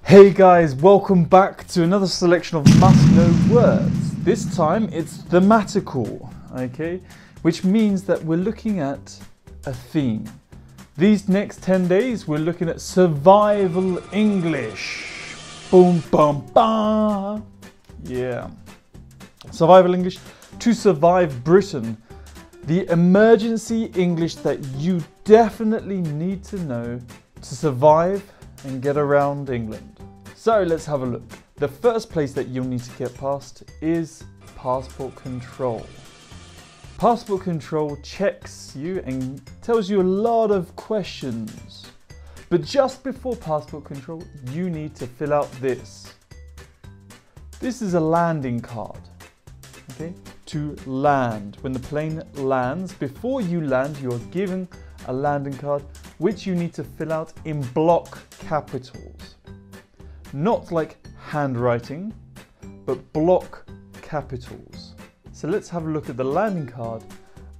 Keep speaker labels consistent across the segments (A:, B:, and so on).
A: Hey guys, welcome back to another selection of must-know words. This time it's thematical, okay? Which means that we're looking at a theme. These next 10 days we're looking at survival English. Boom, boom, ba. Yeah. Survival English to survive Britain. The emergency English that you definitely need to know to survive and get around England. So let's have a look. The first place that you'll need to get past is passport control. Passport control checks you and tells you a lot of questions. But just before passport control, you need to fill out this. This is a landing card, okay? To land. When the plane lands, before you land, you are given a landing card which you need to fill out in block capitals. Not like handwriting, but block capitals. So let's have a look at the landing card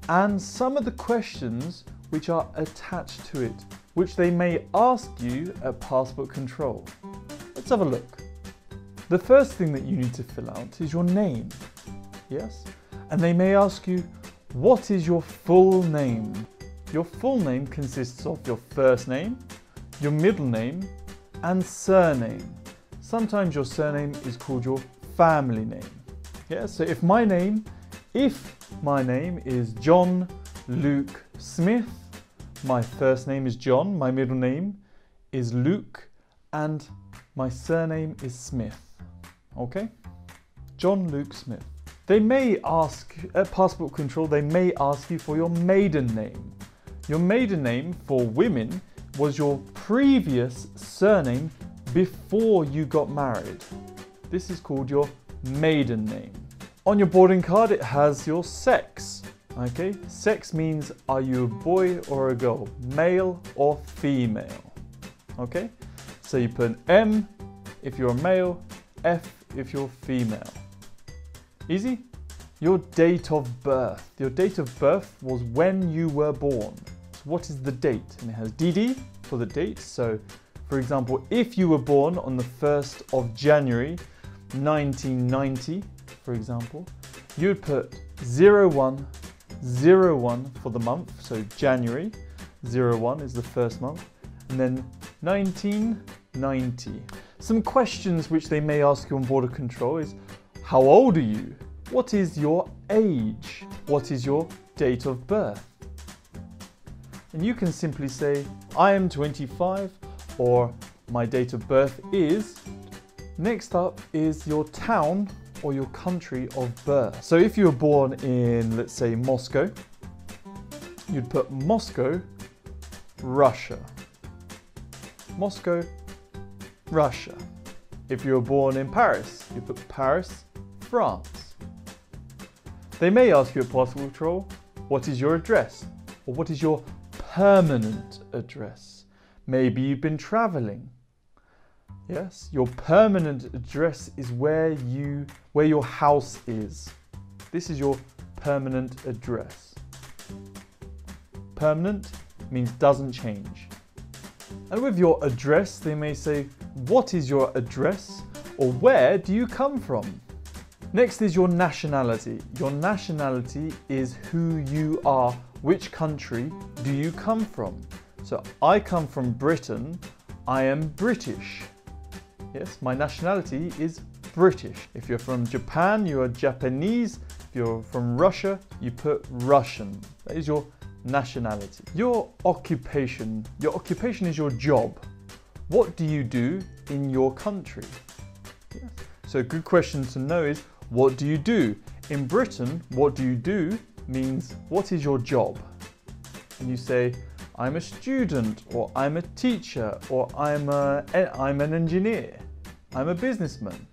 A: and some of the questions which are attached to it, which they may ask you at passport control. Let's have a look. The first thing that you need to fill out is your name. Yes? And they may ask you, what is your full name? Your full name consists of your first name, your middle name, and surname. Sometimes your surname is called your family name. Yeah, so if my name is John Luke Smith, my first name is John, my middle name is Luke, and my surname is Smith. Okay? John Luke Smith. They may ask, at passport control, they may ask you for your maiden name. Your maiden name for women was your previous surname before you got married. This is called your maiden name. On your boarding card, it has your sex. Okay, sex means are you a boy or a girl, male or female. Okay, so you put an M if you're a male, F if you're female. Easy? Your date of birth. Your date of birth was when you were born. So what is the date? And it has DD for the date. So, for example, if you were born on the 1st of January 1990, for example, you would put 0101 for the month. So January 01 is the first month, and then 1990. Some questions which they may ask you on border control is, how old are you? What is your age? What is your date of birth? And you can simply say, I am 25, or my date of birth is. Next up is your town or your country of birth. So if you were born in, let's say, Moscow, you'd put Moscow, Russia. Moscow, Russia. If you were born in Paris, you put Paris, France. They may ask you at passport control, what is your address? Or what is your permanent address? Maybe you've been traveling. Yes, your permanent address is where your house is. This is your permanent address. Permanent means doesn't change. And with your address, they may say, what is your address? Or where do you come from? Next is your nationality. Your nationality is who you are. Which country do you come from? So I come from Britain. I am British. Yes, my nationality is British. If you're from Japan, you are Japanese. If you're from Russia, you put Russian. That is your nationality. Your occupation. Your occupation is your job. What do you do in your country? Yes. So a good question to know is, what do you do? In Britain, what do you do means, what is your job? And you say, I'm a student, or I'm a teacher, or I'm an engineer. I'm a businessman.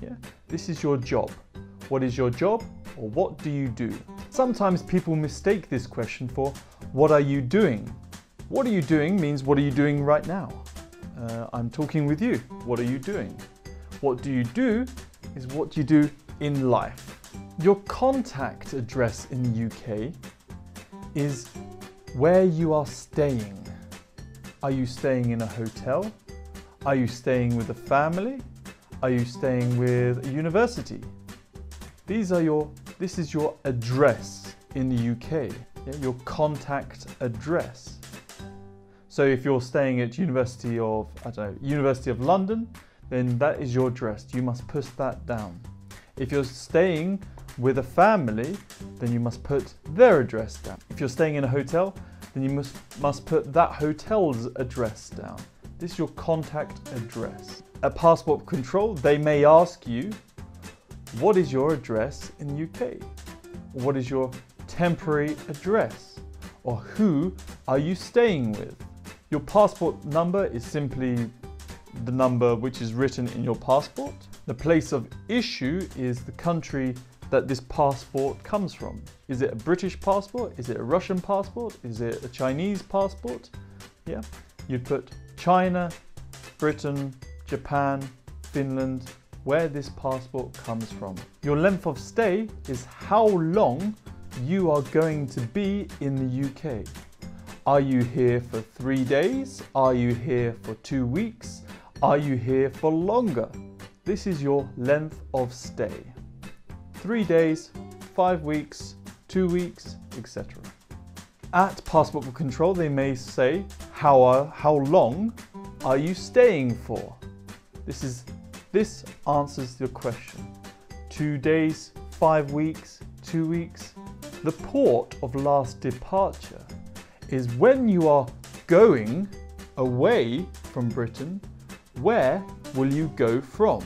A: Yeah? This is your job. What is your job? Or what do you do? Sometimes people mistake this question for, what are you doing? What are you doing means, what are you doing right now? I'm talking with you. What are you doing? What do you do is what you do in life. Your contact address in the UK is where you are staying. Are you staying in a hotel? Are you staying with a family? Are you staying with a university? This is your address in the UK, yeah? Your contact address. So if you're staying at University of London, then that is your address. You must put that down. If you're staying with a family, then you must put their address down. If you're staying in a hotel, then you must put that hotel's address down. This is your contact address. At passport control, they may ask you, what is your address in the UK? What is your temporary address? Or who are you staying with? Your passport number is simply the number which is written in your passport. The place of issue is the country that this passport comes from. Is it a British passport? Is it a Russian passport? Is it a Chinese passport? Yeah, you'd put China, Britain, Japan, Finland, where this passport comes from. Your length of stay is how long you are going to be in the UK. Are you here for 3 days? Are you here for 2 weeks? Are you here for longer? This is your length of stay. 3 days, 5 weeks, 2 weeks, etc. At passport control, they may say, how long are you staying for? This answers your question. 2 days, 5 weeks, 2 weeks. The port of last departure is when you are going away from Britain, where will you go from?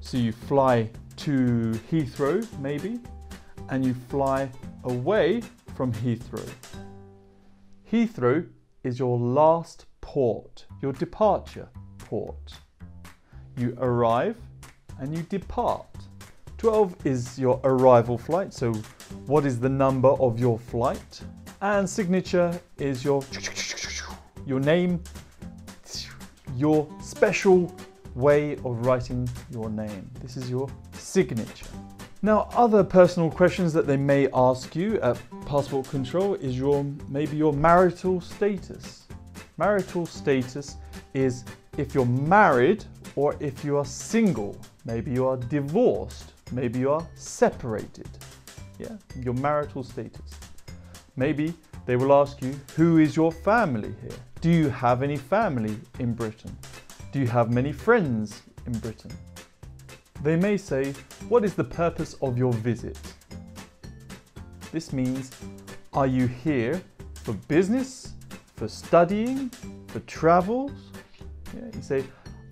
A: So you fly to Heathrow maybe, and you fly away from Heathrow. Heathrow is your last port, your departure port. You arrive and you depart. 12 is your arrival flight, so what is the number of your flight? And signature is your name, your special way of writing your name. This is your signature. Now, other personal questions that they may ask you at passport control is maybe your marital status. Marital status is if you're married or if you are single. Maybe you are divorced. Maybe you are separated. Yeah, your marital status. Maybe they will ask you, who is your family here? Do you have any family in Britain? Do you have many friends in Britain? They may say, what is the purpose of your visit? This means, are you here for business, for studying, for travels? Yeah, you say,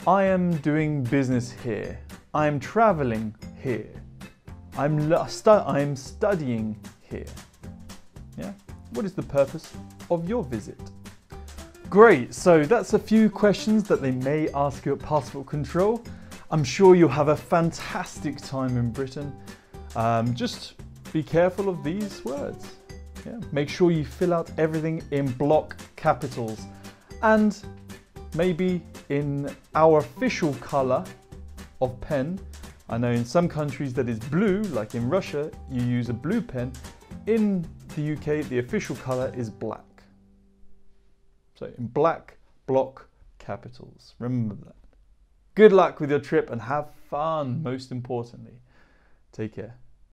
A: I am doing business here. I am traveling here. I'm studying here. Yeah? What is the purpose of your visit? Great, so that's a few questions that they may ask you at passport control. I'm sure you'll have a fantastic time in Britain. Just be careful of these words. Yeah? Make sure you fill out everything in block capitals and maybe in our official color of pen. I know in some countries that is blue, like in Russia, you use a blue pen. In the UK, the official color is black. So in black block capitals, remember that. Good luck with your trip and have fun, most importantly. Take care.